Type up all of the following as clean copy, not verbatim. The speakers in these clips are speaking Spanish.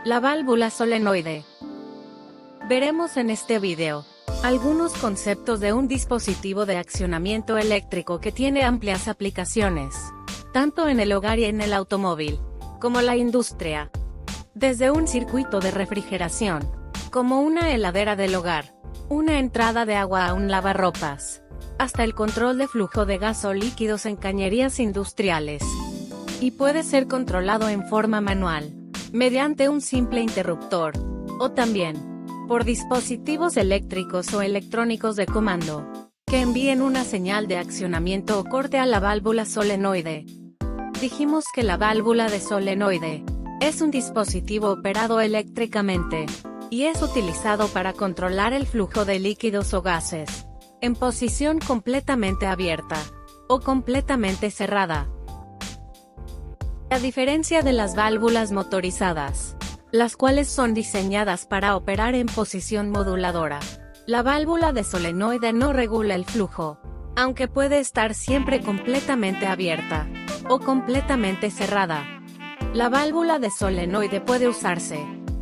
La válvula solenoide. Veremos en este video algunos conceptos de un dispositivo de accionamiento eléctrico que tiene amplias aplicaciones, tanto en el hogar y en el automóvil, como la industria. Desde un circuito de refrigeración, como una heladera del hogar, una entrada de agua a un lavarropas, hasta el control de flujo de gas o líquidos en cañerías industriales. Y puede ser controlado en forma manual, mediante un simple interruptor, o también por dispositivos eléctricos o electrónicos de comando, que envíen una señal de accionamiento o corte a la válvula solenoide. Dijimos que la válvula de solenoide es un dispositivo operado eléctricamente, y es utilizado para controlar el flujo de líquidos o gases, en posición completamente abierta, o completamente cerrada. A diferencia de las válvulas motorizadas, las cuales son diseñadas para operar en posición moduladora, la válvula de solenoide no regula el flujo, aunque puede estar siempre completamente abierta, o completamente cerrada. La válvula de solenoide puede usarse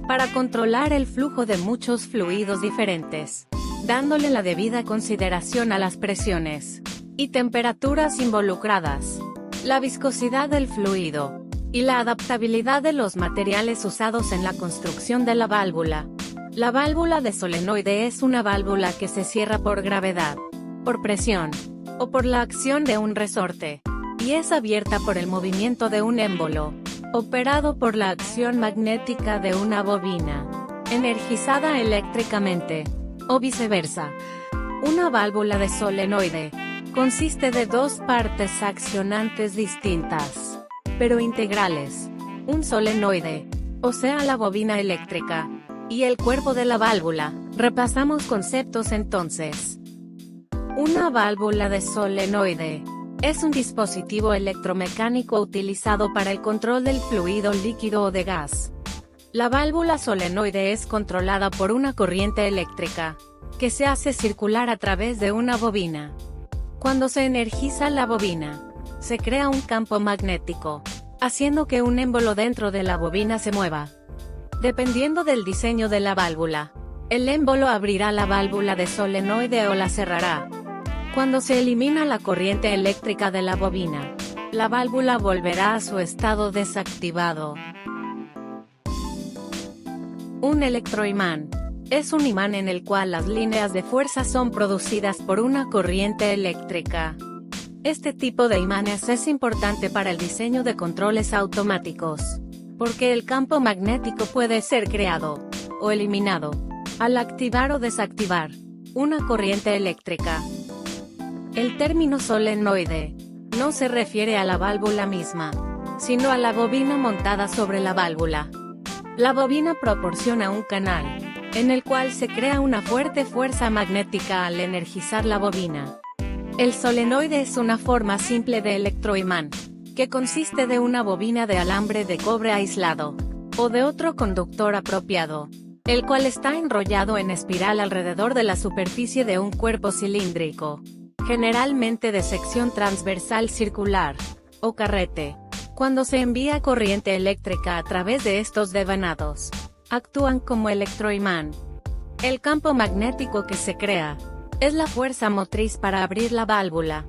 para controlar el flujo de muchos fluidos diferentes, dándole la debida consideración a las presiones y temperaturas involucradas, la viscosidad del fluido, y la adaptabilidad de los materiales usados en la construcción de la válvula. La válvula de solenoide es una válvula que se cierra por gravedad, por presión, o por la acción de un resorte, y es abierta por el movimiento de un émbolo, operado por la acción magnética de una bobina, energizada eléctricamente, o viceversa. Una válvula de solenoide consiste de dos partes accionantes distintas, pero integrales: un solenoide, o sea la bobina eléctrica, y el cuerpo de la válvula. Repasamos conceptos entonces. Una válvula de solenoide es un dispositivo electromecánico utilizado para el control del fluido líquido o de gas. La válvula solenoide es controlada por una corriente eléctrica, que se hace circular a través de una bobina. Cuando se energiza la bobina, se crea un campo magnético, haciendo que un émbolo dentro de la bobina se mueva. Dependiendo del diseño de la válvula, el émbolo abrirá la válvula de solenoide o la cerrará. Cuando se elimina la corriente eléctrica de la bobina, la válvula volverá a su estado desactivado. Un electroimán es un imán en el cual las líneas de fuerza son producidas por una corriente eléctrica. Este tipo de imanes es importante para el diseño de controles automáticos, porque el campo magnético puede ser creado o eliminado al activar o desactivar una corriente eléctrica. El término solenoide no se refiere a la válvula misma, sino a la bobina montada sobre la válvula. La bobina proporciona un canal, en el cual se crea una fuerte fuerza magnética al energizar la bobina. El solenoide es una forma simple de electroimán, que consiste de una bobina de alambre de cobre aislado, o de otro conductor apropiado, el cual está enrollado en espiral alrededor de la superficie de un cuerpo cilíndrico, generalmente de sección transversal circular, o carrete. Cuando se envía corriente eléctrica a través de estos devanados, actúan como electroimán. El campo magnético que se crea es la fuerza motriz para abrir la válvula.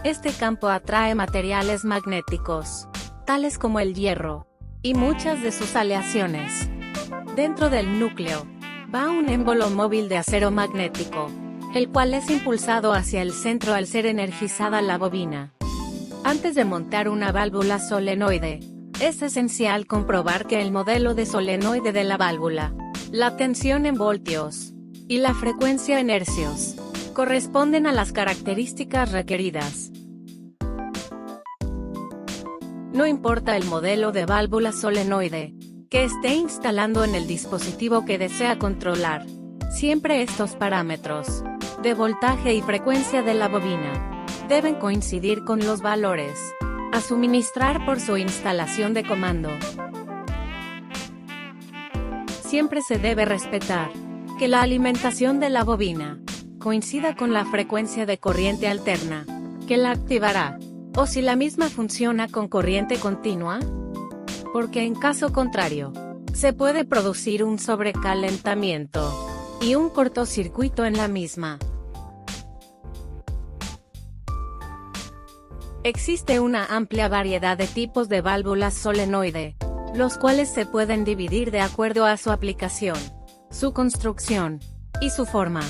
Este campo atrae materiales magnéticos, tales como el hierro, y muchas de sus aleaciones. Dentro del núcleo, va un émbolo móvil de acero magnético, el cual es impulsado hacia el centro al ser energizada la bobina. Antes de montar una válvula solenoide, es esencial comprobar que el modelo de solenoide de la válvula, la tensión en voltios y la frecuencia en hercios corresponden a las características requeridas. No importa el modelo de válvula solenoide que esté instalando en el dispositivo que desea controlar, siempre estos parámetros de voltaje y frecuencia de la bobina deben coincidir con los valores a suministrar por su instalación de comando. Siempre se debe respetar que la alimentación de la bobina coincida con la frecuencia de corriente alterna que la activará, o si la misma funciona con corriente continua. porque en caso contrario, se puede producir un sobrecalentamiento y un cortocircuito en la misma. Existe una amplia variedad de tipos de válvulas solenoide, los cuales se pueden dividir de acuerdo a su aplicación, su construcción y su forma.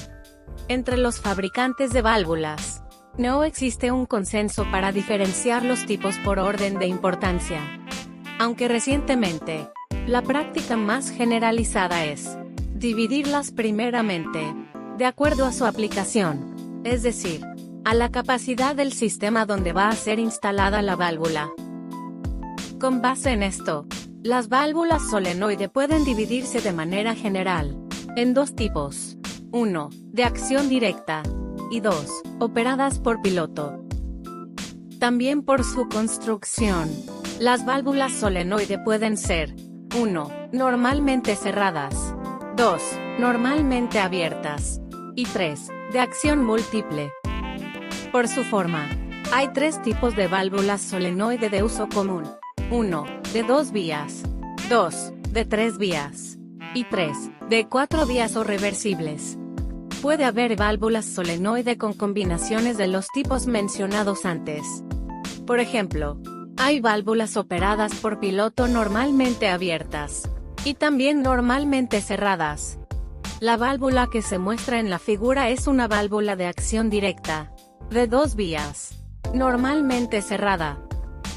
Entre los fabricantes de válvulas, no existe un consenso para diferenciar los tipos por orden de importancia. Aunque recientemente, la práctica más generalizada es dividirlas primeramente, de acuerdo a su aplicación, es decir, a la capacidad del sistema donde va a ser instalada la válvula. Con base en esto, las válvulas solenoide pueden dividirse de manera general en dos tipos: 1, de acción directa, y 2, operadas por piloto. También por su construcción, las válvulas solenoide pueden ser: 1, normalmente cerradas, 2, normalmente abiertas, y 3, de acción múltiple. Por su forma, hay tres tipos de válvulas solenoide de uso común: 1, de 2 vías, 2, de 3 vías, y 3, de 4 vías o reversibles. Puede haber válvulas solenoide con combinaciones de los tipos mencionados antes. Por ejemplo, hay válvulas operadas por piloto normalmente abiertas, y también normalmente cerradas. La válvula que se muestra en la figura es una válvula de acción directa, de 2 vías, normalmente cerrada.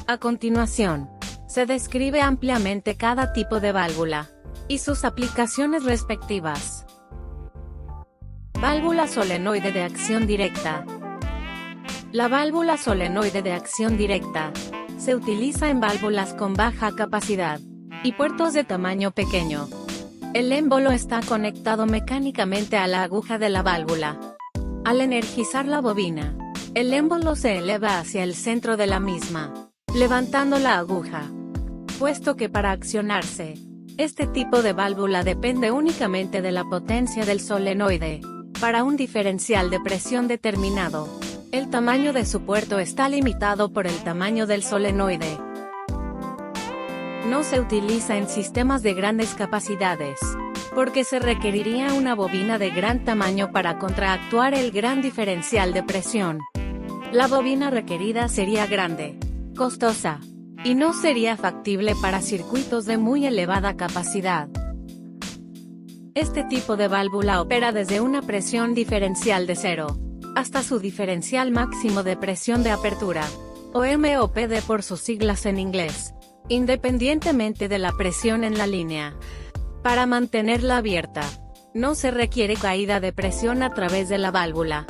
A continuación, se describe ampliamente cada tipo de válvula y sus aplicaciones respectivas. Válvula solenoide de acción directa. La válvula solenoide de acción directa se utiliza en válvulas con baja capacidad y puertos de tamaño pequeño. El émbolo está conectado mecánicamente a la aguja de la válvula. Al energizar la bobina, el émbolo se eleva hacia el centro de la misma, levantando la aguja. Puesto que para accionarse, este tipo de válvula depende únicamente de la potencia del solenoide. Para un diferencial de presión determinado, el tamaño de su puerto está limitado por el tamaño del solenoide. No se utiliza en sistemas de grandes capacidades, porque se requeriría una bobina de gran tamaño para contraactuar el gran diferencial de presión. La bobina requerida sería grande, costosa, y no sería factible para circuitos de muy elevada capacidad. Este tipo de válvula opera desde una presión diferencial de 0, hasta su diferencial máximo de presión de apertura, o MOPD por sus siglas en inglés, independientemente de la presión en la línea. Para mantenerla abierta, no se requiere caída de presión a través de la válvula.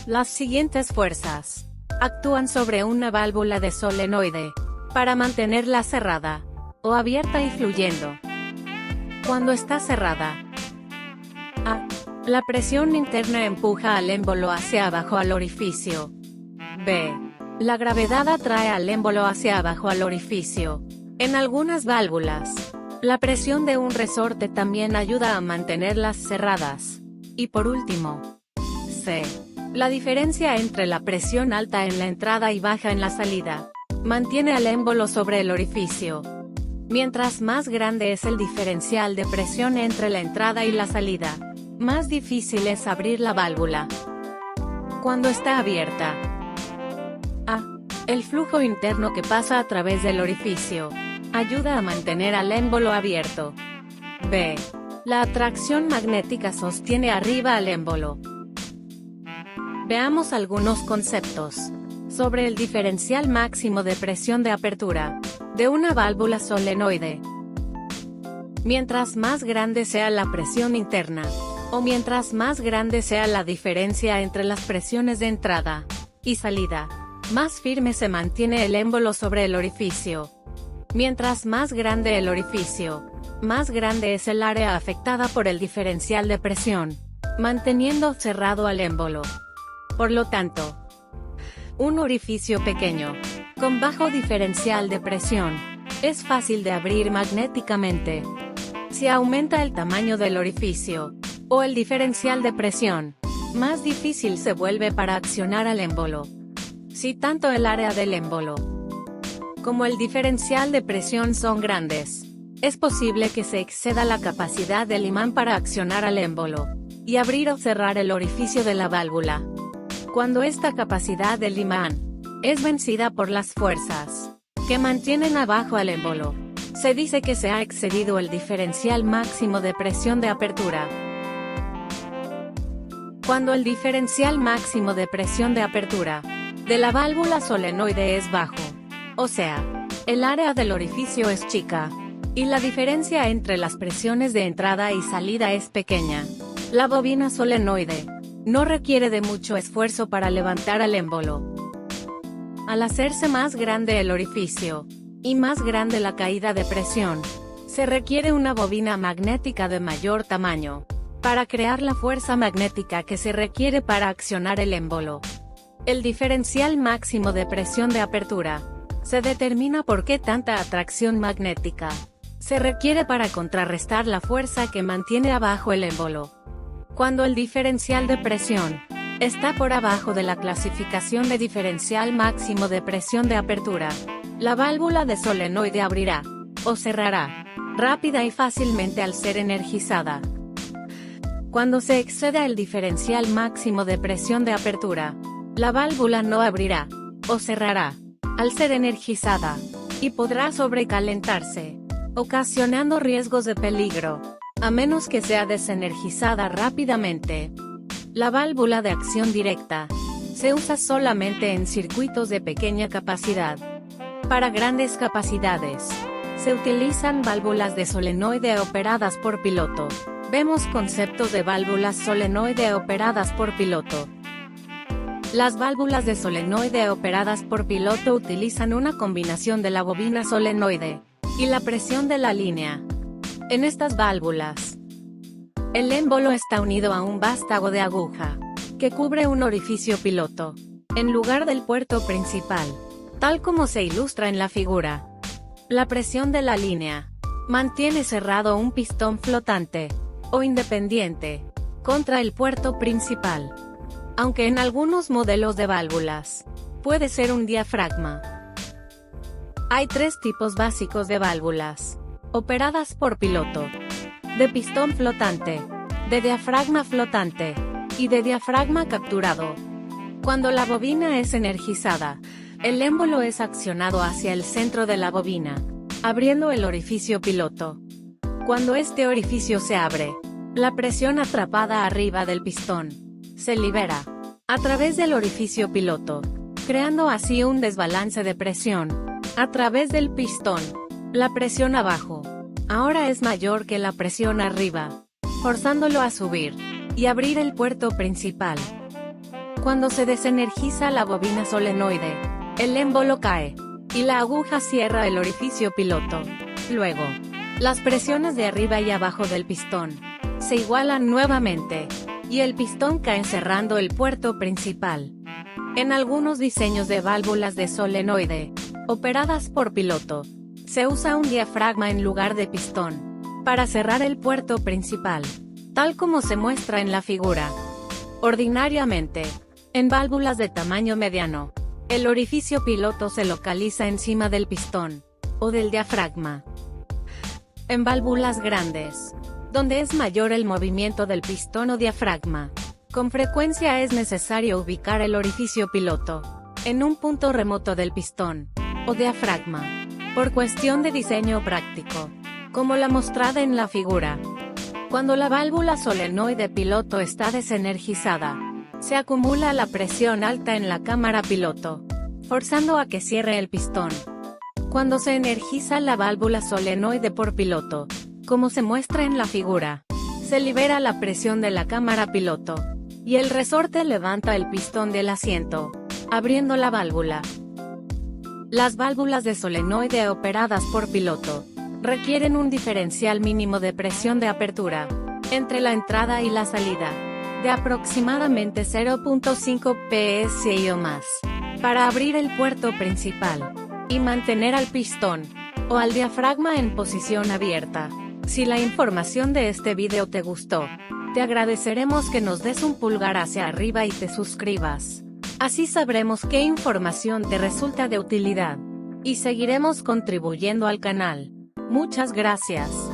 Las siguientes fuerzas actúan sobre una válvula de solenoide para mantenerla cerrada o abierta y fluyendo. Cuando está cerrada, A. La presión interna empuja al émbolo hacia abajo al orificio. B. La gravedad atrae al émbolo hacia abajo al orificio. En algunas válvulas, la presión de un resorte también ayuda a mantenerlas cerradas. Y por último, C. La diferencia entre la presión alta en la entrada y baja en la salida mantiene al émbolo sobre el orificio. Mientras más grande es el diferencial de presión entre la entrada y la salida, más difícil es abrir la válvula. Cuando está abierta, A. El flujo interno que pasa a través del orificio ayuda a mantener al émbolo abierto. B. La atracción magnética sostiene arriba al émbolo. Veamos algunos conceptos sobre el diferencial máximo de presión de apertura de una válvula solenoide. Mientras más grande sea la presión interna, o mientras más grande sea la diferencia entre las presiones de entrada y salida, más firme se mantiene el émbolo sobre el orificio. Mientras más grande el orificio, más grande es el área afectada por el diferencial de presión, manteniendo cerrado al émbolo. Por lo tanto, un orificio pequeño, con bajo diferencial de presión, es fácil de abrir magnéticamente. Si aumenta el tamaño del orificio, o el diferencial de presión, más difícil se vuelve para accionar al émbolo. Si tanto el área del émbolo Como el diferencial de presión son grandes, es posible que se exceda la capacidad del imán para accionar al émbolo y abrir o cerrar el orificio de la válvula. Cuando esta capacidad del imán es vencida por las fuerzas que mantienen abajo al émbolo, se dice que se ha excedido el diferencial máximo de presión de apertura. Cuando el diferencial máximo de presión de apertura de la válvula solenoide es bajo, o sea, el área del orificio es chica, y la diferencia entre las presiones de entrada y salida es pequeña, la bobina solenoide no requiere de mucho esfuerzo para levantar al émbolo. Al hacerse más grande el orificio, y más grande la caída de presión, se requiere una bobina magnética de mayor tamaño, para crear la fuerza magnética que se requiere para accionar el émbolo. El diferencial máximo de presión de apertura se determina por qué tanta atracción magnética se requiere para contrarrestar la fuerza que mantiene abajo el émbolo. Cuando el diferencial de presión está por abajo de la clasificación de diferencial máximo de presión de apertura, la válvula de solenoide abrirá o cerrará rápida y fácilmente al ser energizada. Cuando se exceda el diferencial máximo de presión de apertura, la válvula no abrirá o cerrará al ser energizada y podrá sobrecalentarse, ocasionando riesgos de peligro, a menos que sea desenergizada rápidamente. La válvula de acción directa se usa solamente en circuitos de pequeña capacidad. Para grandes capacidades, se utilizan válvulas de solenoide operadas por piloto. Vemos conceptos de válvulas solenoide operadas por piloto. Las válvulas de solenoide operadas por piloto utilizan una combinación de la bobina solenoide y la presión de la línea. En estas válvulas, el émbolo está unido a un vástago de aguja, que cubre un orificio piloto, en lugar del puerto principal, tal como se ilustra en la figura. La presión de la línea mantiene cerrado un pistón flotante, o independiente, contra el puerto principal. Aunque en algunos modelos de válvulas, puede ser un diafragma. Hay tres tipos básicos de válvulas, operadas por piloto: de pistón flotante, de diafragma flotante, y de diafragma capturado. Cuando la bobina es energizada, el émbolo es accionado hacia el centro de la bobina, abriendo el orificio piloto. Cuando este orificio se abre, la presión atrapada arriba del pistón se libera a través del orificio piloto, creando así un desbalance de presión a través del pistón. La presión abajo ahora es mayor que la presión arriba, forzándolo a subir y abrir el puerto principal. Cuando se desenergiza la bobina solenoide, el émbolo cae y la aguja cierra el orificio piloto. Luego, las presiones de arriba y abajo del pistón se igualan nuevamente, y el pistón cae cerrando el puerto principal. En algunos diseños de válvulas de solenoide, operadas por piloto, se usa un diafragma en lugar de pistón, para cerrar el puerto principal, tal como se muestra en la figura. Ordinariamente, en válvulas de tamaño mediano, el orificio piloto se localiza encima del pistón, o del diafragma. En válvulas grandes, donde es mayor el movimiento del pistón o diafragma, con frecuencia es necesario ubicar el orificio piloto en un punto remoto del pistón o diafragma, por cuestión de diseño práctico, como la mostrada en la figura. Cuando la válvula solenoide piloto está desenergizada, se acumula la presión alta en la cámara piloto, forzando a que cierre el pistón. Cuando se energiza la válvula solenoide por piloto, como se muestra en la figura, se libera la presión de la cámara piloto, y el resorte levanta el pistón del asiento, abriendo la válvula. Las válvulas de solenoide operadas por piloto requieren un diferencial mínimo de presión de apertura entre la entrada y la salida de aproximadamente 0.5 psi o más, para abrir el puerto principal y mantener al pistón o al diafragma en posición abierta. Si la información de este video te gustó, te agradeceremos que nos des un pulgar hacia arriba y te suscribas. Así sabremos qué información te resulta de utilidad. y seguiremos contribuyendo al canal. Muchas gracias.